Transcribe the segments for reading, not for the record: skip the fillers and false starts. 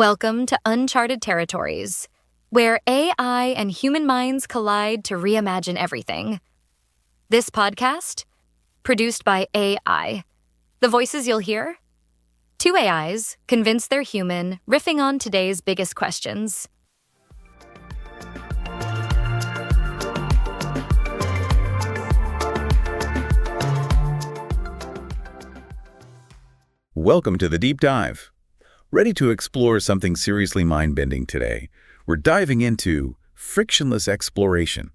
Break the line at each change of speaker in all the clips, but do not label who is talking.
Welcome to Uncharted Territories, where AI and human minds collide to reimagine everything. This podcast, produced by AI. The voices you'll hear? Two AIs, convinced they're human, riffing on today's biggest questions.
Welcome to the Deep Dive. Ready to explore something seriously mind-bending today? We're diving into frictionless exploration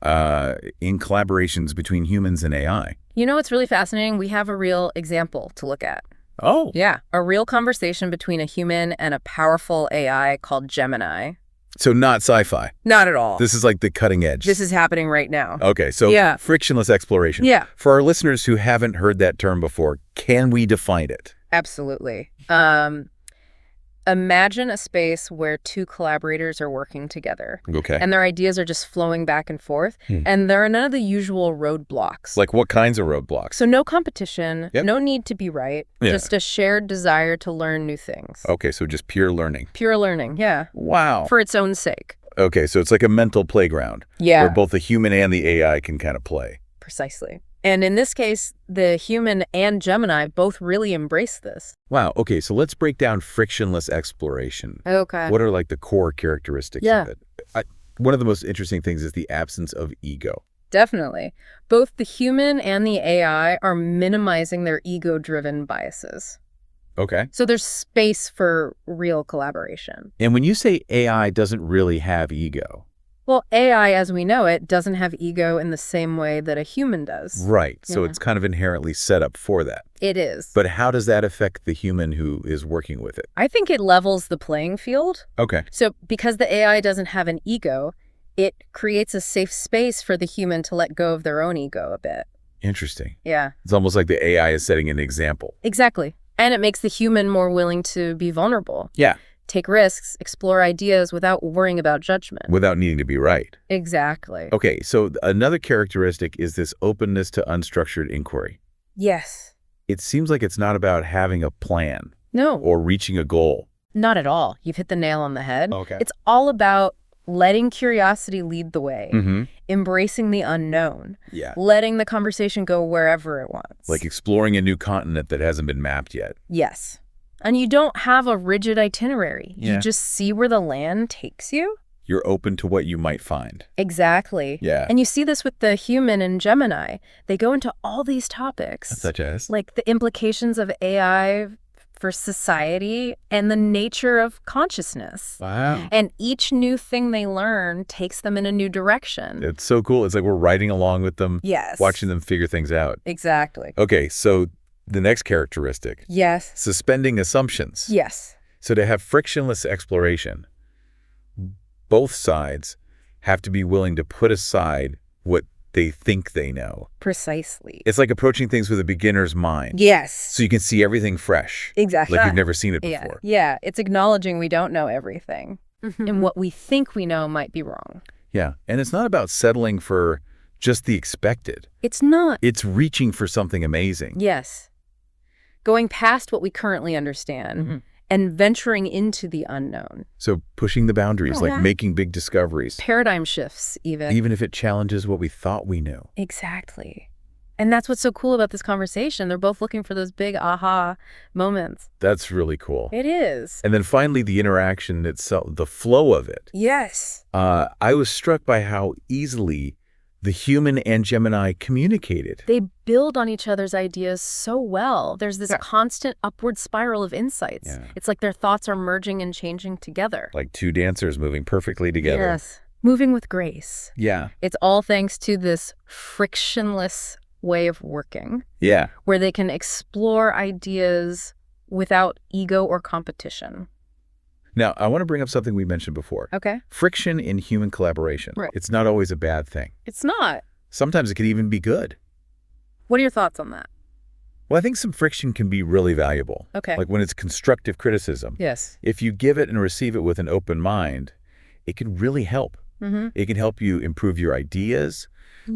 in collaborations between humans and AI.
You know what's really fascinating? We have a real example to look at.
Oh.
Yeah, a real conversation between a human and a powerful AI called Gemini.
So not sci-fi.
Not at all.
This is like the cutting edge.
This is happening right now.
Okay, so frictionless exploration.
Yeah.
For our listeners who haven't heard that term before, can we define it?
Absolutely. Imagine a space where two collaborators are working together.
Okay.
And their ideas are just flowing back and forth. And there are none of the usual roadblocks.
Like what kinds of roadblocks?
So no competition,
Yep.
no need to be right, just a shared desire to learn new things.
Okay, so just pure learning.
Pure learning, yeah.
Wow.
For its own sake.
Okay, so it's like a mental playground.
Yeah.
Where both the human and the AI can kind of play.
Precisely. And in this case, the human and Gemini both really embrace this.
Wow, okay, so let's break down frictionless exploration.
Okay.
What are like the core characteristics of it? One of the most interesting things is the absence of ego.
Definitely. Both the human and the AI are minimizing their ego-driven biases.
Okay.
So there's space for real collaboration.
And when you say AI doesn't really have ego.
Well, AI, as we know it, doesn't have ego in the same way that a human does.
Right, so
Yeah.
it's kind of inherently set up for that.
It is.
But how does that affect the human who is working with it?
I think it levels the playing field.
Okay.
So because the AI doesn't have an ego, it creates a safe space for the human to let go of their own ego a bit.
Interesting.
Yeah.
It's almost like the AI is setting an example.
Exactly. And it makes the human more willing to be vulnerable.
Yeah.
Take risks, explore ideas without worrying about judgment.
Without needing to be right.
Exactly.
Okay, so another characteristic is this openness to unstructured inquiry.
Yes.
It seems like it's not about having a plan
No,
or reaching a goal.
not at all. You've hit the nail on the head.
Okay.
It's all about letting curiosity lead the way,
Mm-hmm.
embracing the unknown,
Yeah.
letting the conversation go wherever it wants.
Like exploring a new continent that hasn't been mapped yet.
Yes. And you don't have a rigid itinerary.
Yeah.
You just see where the land takes you.
You're open to what you might find.
Exactly.
Yeah.
And you see this with the human and Gemini. They go into all these topics.
Such as?
Like the implications of AI for society and the nature of consciousness.
Wow.
And each new thing they learn takes them in a new direction.
It's so cool. It's like we're riding along with them,
Yes.
watching them figure things out.
Exactly.
Okay, so the next characteristic,
Yes.
suspending assumptions.
Yes.
So to have frictionless exploration, both sides have to be willing to put aside what they think they know.
Precisely.
It's like approaching things with a beginner's mind.
Yes.
So you can see everything fresh.
Exactly.
Like you've never seen it
Yeah.
before.
Yeah. It's acknowledging we don't know everything. And what we think we know might be wrong.
Yeah. And it's not about settling for just the expected.
It's not.
It's reaching for something amazing.
Yes. Going past what we currently understand and venturing into the unknown.
So pushing the boundaries, like making big discoveries,
Paradigm shifts, even.
even if it challenges what we thought we knew.
Exactly. And that's what's so cool about this conversation. They're both looking for those big aha moments.
That's really cool.
It is.
And then finally, the interaction itself, the flow of it.
Yes.
I was struck by how easily the human and Gemini communicated.
They build on each other's ideas so well. There's this constant upward spiral of insights.
Yeah.
It's like their thoughts are merging and changing together.
Like two dancers moving perfectly together.
Yes. Moving with grace.
Yeah.
It's all thanks to this frictionless way of working
Yeah.
where they can explore ideas without ego or competition.
Now, I want to bring up something we mentioned before.
Okay.
Friction in human collaboration.
Right.
It's not always a bad thing.
It's not.
Sometimes it can even be good.
What are your thoughts on that?
Well, I think some friction can be really valuable.
Okay.
Like when it's constructive criticism.
Yes.
If you give it and receive it with an open mind, it can really help.
Mm-hmm.
It can help you improve your ideas,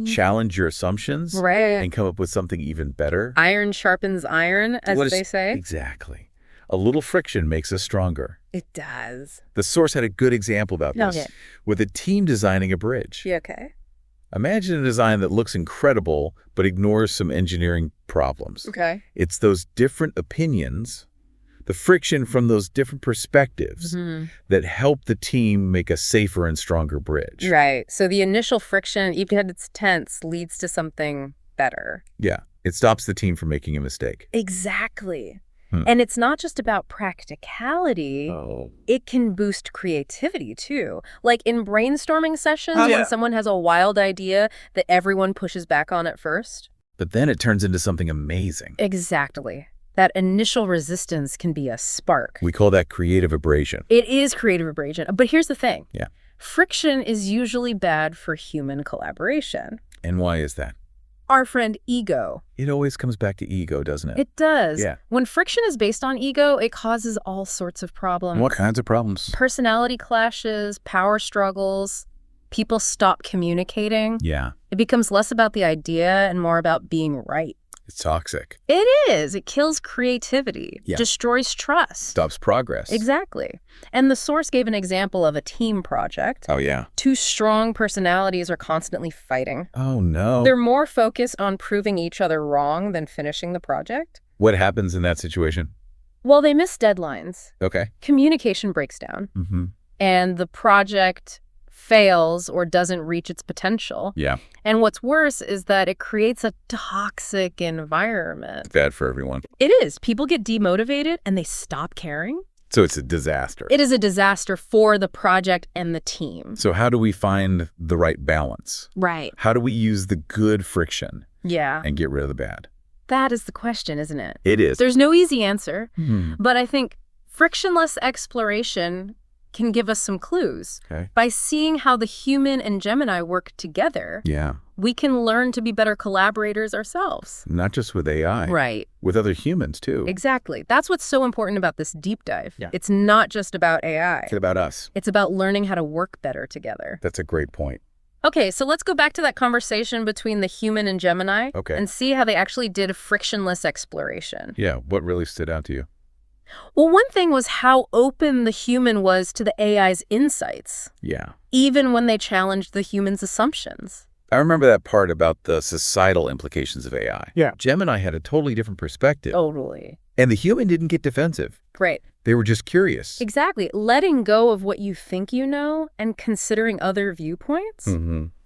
challenge your assumptions,
Right.
and come up with something even better.
Iron sharpens iron, as
What is-
they say.
Exactly. A little friction makes us stronger.
It does.
The source had a good example about this,
Okay.
with a team designing a bridge.
Yeah, okay.
Imagine a design that looks incredible but ignores some engineering problems.
Okay.
It's those different opinions, the friction from those different perspectives that help the team make a safer and stronger bridge.
Right. So the initial friction, even if it's tense, leads to something better.
Yeah, it stops the team from making a mistake.
Exactly. And it's not just about practicality. It can boost creativity, too. Like in brainstorming sessions, when someone has a wild idea that everyone pushes back on at first.
But then it turns into something amazing.
Exactly. That initial resistance can be a spark.
We call that creative abrasion.
It is creative abrasion. But here's the thing.
Yeah.
Friction is usually bad for human collaboration.
And why is that?
Our friend ego.
It always comes back to ego, doesn't it?
It does.
Yeah.
When friction is based on ego, it causes all sorts of problems.
What kinds of problems?
Personality clashes, power struggles. People stop communicating.
Yeah,
It becomes less about the idea and more about being right.
it's toxic.
It is. It kills creativity,
Yeah.
destroys trust.
Stops progress.
Exactly. And the source gave an example of a team project.
Oh, yeah.
Two strong personalities are constantly fighting.
Oh, no.
They're more focused on proving each other wrong than finishing the project.
What happens in that situation?
Well, they miss deadlines.
Okay.
Communication breaks down. And the project fails or doesn't reach its potential.
Yeah,
And what's worse is that it creates a toxic environment.
bad for everyone.
It is. People get demotivated and they stop caring.
So it's a disaster.
It is a disaster for the project and the team.
So how do we find the right balance?
Right.
How do we use the good friction
Yeah.
and get rid of the bad?
That is the question, isn't it?
It is.
There's no easy answer,
Hmm.
but I think frictionless exploration can give us some clues.
Okay.
By seeing how the human and Gemini work together,
Yeah,
we can learn to be better collaborators ourselves.
not just with AI.
Right.
With other humans, too.
Exactly. That's what's so important about this deep dive.
Yeah.
It's not just about AI.
It's about us.
It's about learning how to work better together.
That's a great point.
Okay, so let's go back to that conversation between the human and Gemini
Okay.
and see how they actually did frictionless exploration.
Yeah, what really stood out to you?
Well, one thing was how open the human was to the AI's insights,
Yeah.
even when they challenged the human's assumptions.
I remember that part about the societal implications of AI.
Yeah.
Gemini had a totally different perspective.
Totally.
And the human didn't get defensive.
Great.
They were just curious.
Exactly. Letting go of what you think you know and considering other viewpoints.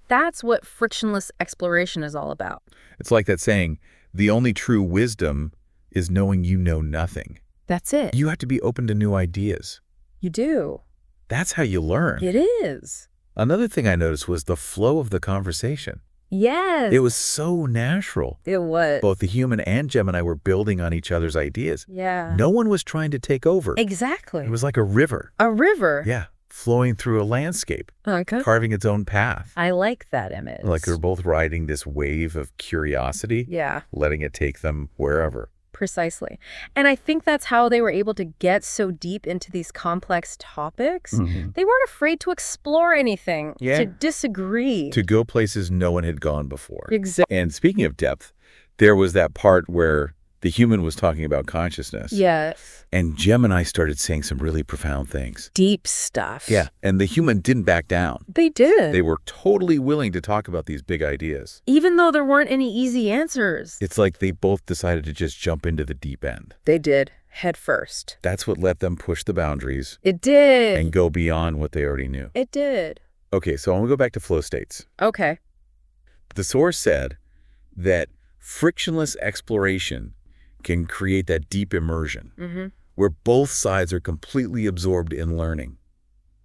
That's what frictionless exploration is all about.
It's like that saying, the only true wisdom is knowing you know nothing.
That's it.
You have to be open to new ideas.
You do.
That's how you learn.
It is.
Another thing I noticed was the flow of the conversation.
Yes.
It was so natural.
It was.
Both the human and Gemini were building on each other's ideas.
Yeah.
No one was trying to take over.
Exactly.
It was like a river.
A river.
Yeah, flowing through a landscape,
Okay.
carving its own path.
I like that image.
Like they're both riding this wave of curiosity,
Yeah,
letting it take them wherever.
precisely. And I think that's how they were able to get so deep into these complex topics. They weren't afraid to explore anything,
Yeah.
to disagree.
To go places no one had gone before.
Exactly.
And speaking of depth, there was that part where the human was talking about consciousness.
Yes.
And Gemini started saying some really profound things.
Deep stuff.
Yeah. And the human didn't back down.
They did.
They were totally willing to talk about these big ideas.
Even though there weren't any easy answers.
It's like they both decided to just jump into the deep end.
They did, head first.
That's what let them push the boundaries
It did.
and go beyond what they already knew.
It did.
Okay, so I want to go back to flow states.
Okay.
The source said that frictionless exploration can create that deep immersion where both sides are completely absorbed in learning.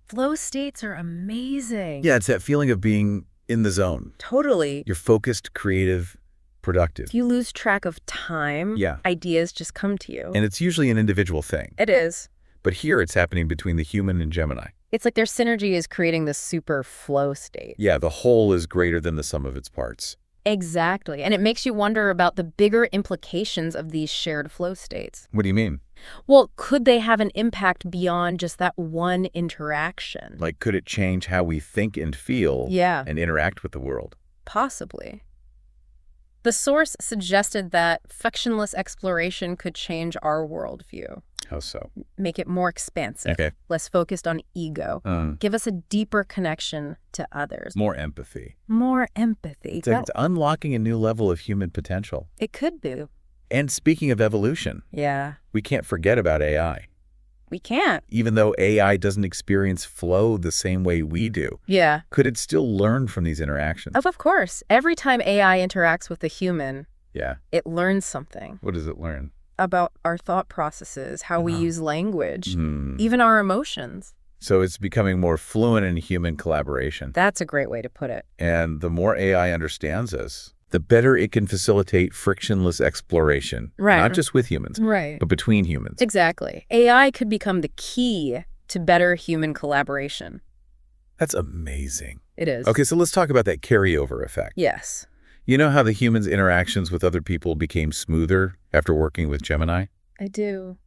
Flow states are amazing.
Yeah, it's that feeling of being in the zone.
Totally.
You're focused, creative, productive.
If you lose track of time,
Yeah.
ideas just come to you.
And it's usually an individual thing.
It is.
But here it's happening between the human and Gemini.
It's like their synergy is creating this super flow state.
Yeah, the whole is greater than the sum of its parts.
Exactly. And it makes you wonder about the bigger implications of these shared flow states.
What do you mean?
Well, could they have an impact beyond just that one interaction?
Like, could it change how we think and feel
Yeah.
and interact with the world?
Possibly. The source suggested that frictionless exploration could change our worldview.
How so?
Make it more expansive,
Okay.
less focused on ego. Give us a deeper connection to others.
More empathy.
More empathy.
It's unlocking a new level of human potential.
It could be.
And speaking of evolution,
Yeah.
we can't forget about AI.
We can't.
Even though AI doesn't experience flow the same way we do,
Yeah.
could it still learn from these interactions?
Of course. Every time AI interacts with a human,
Yeah.
it learns something
What does it learn?
about our thought processes, how we use language,
Hmm.
even our emotions.
So it's becoming more fluent in human collaboration.
That's a great way to put it.
And the more AI understands us, the better it can facilitate frictionless exploration.
Right.
Not just with humans,
Right.
but between humans.
Exactly. AI could become the key to better human collaboration.
That's amazing.
It is.
Okay, so let's talk about that carryover effect.
Yes.
You know how the humans' interactions with other people became smoother after working with Gemini?
I do.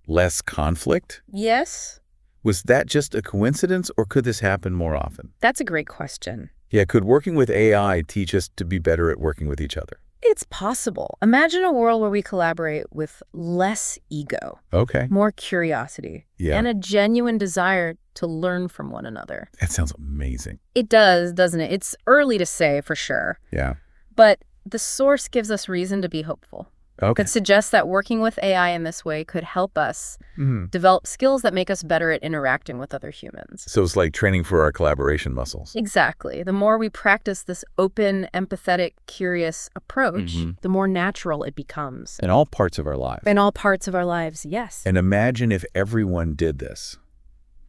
Less conflict?
Yes.
Was that just a coincidence, or could this happen more often?
That's a great question.
Yeah, could working with AI teach us to be better at working with each other?
It's possible. Imagine a world where we collaborate with less ego,
Okay.
more curiosity,
Yeah.
and a genuine desire to learn from one another.
That sounds amazing.
It does, doesn't it? It's early to say for sure,
Yeah.
but the source gives us reason to be hopeful.
Okay.
Could suggest that working with AI in this way could help us
Mhm.
develop skills that make us better at interacting with other humans.
So it's like training for our collaboration muscles.
Exactly. The more we practice this open, empathetic, curious approach, the more natural it becomes.
In all parts of our lives.
In all parts of our lives, yes.
And imagine if everyone did this.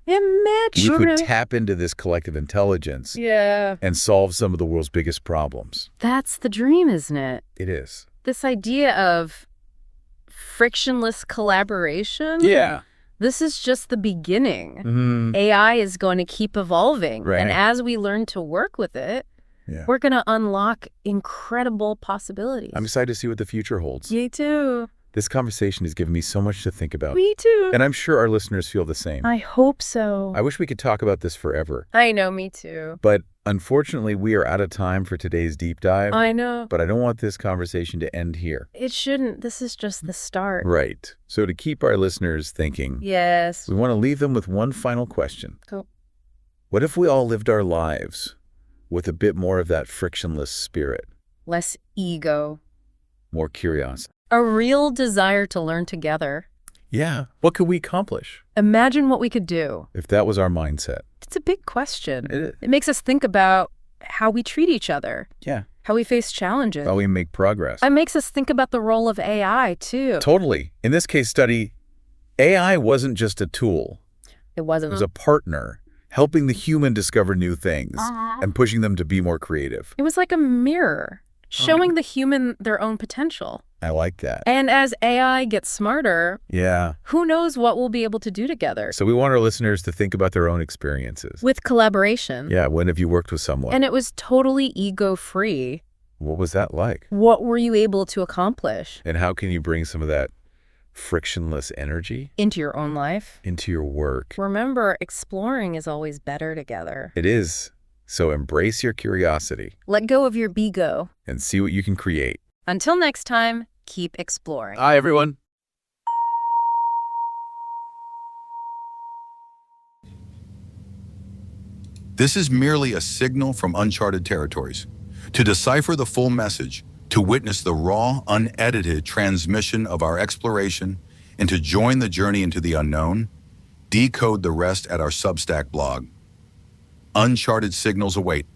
Imagine.
We could tap into this collective intelligence
Yeah.
and solve some of the world's biggest problems.
That's the dream, isn't it?
It is.
This idea of frictionless collaboration.
Yeah.
This is just the beginning.
Mm-hmm.
AI is going to keep evolving.
Right.
And as we learn to work with it,
Yeah.
we're going to unlock incredible possibilities.
I'm excited to see what the future holds.
Me too.
This conversation has given me so much to think about.
Me too.
And I'm sure our listeners feel the same.
I hope so.
I wish we could talk about this forever.
I know, me too.
But unfortunately, we are out of time for today's deep dive.
I know.
But I don't want this conversation to end here.
It shouldn't. This is just the start.
Right. So to keep our listeners thinking,
Yes.
we want to leave them with one final question.
Cool.
What if we all lived our lives with a bit more of that frictionless spirit,
Less ego.
more curiosity?
A real desire to learn together.
Yeah. What could we accomplish
Imagine what we could do.
if that was our mindset?
It's a big question.
It is.
It makes us think about how we treat each other,
Yeah.
how we face challenges.
How we make progress.
It makes us think about the role of AI, too.
Totally. In this case study, AI wasn't just a tool.
It wasn't.
It was a partner, helping the human discover new things and pushing them to be more creative.
It was like a mirror, showing the human their own potential.
I like that.
And as AI gets smarter,
Yeah.
who knows what we'll be able to do together
So we want our listeners to think about their own experiences.
with collaboration.
Yeah. When have you worked with someone?
And it was totally ego-free.
What was that like?
What were you able to accomplish
And how can you bring some of that frictionless energy
into your own life?
into your work?
Remember, exploring is always better together.
It is. So embrace your curiosity
Let go of your ego.
and see what you can create.
Until next time, keep exploring.
Hi, everyone.
This is merely a signal from uncharted territories. To decipher the full message, to witness the raw, unedited transmission of our exploration, and to join the journey into the unknown, decode the rest at our Substack blog. Uncharted signals await.